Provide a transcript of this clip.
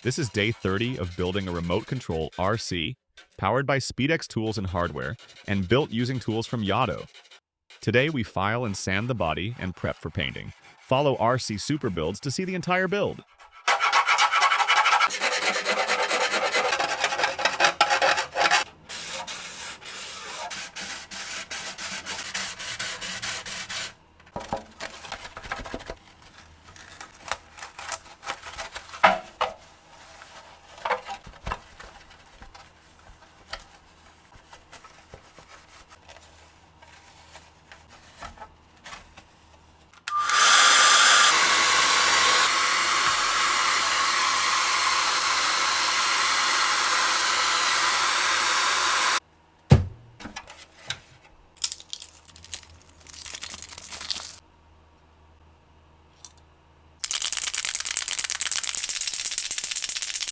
This is day 30 of building a remote control RC, powered by Speedex Tools and Hardware, and built using tools from Yato. Today we file and sand the body and prep for painting. Follow RC Super Builds to see the entire build.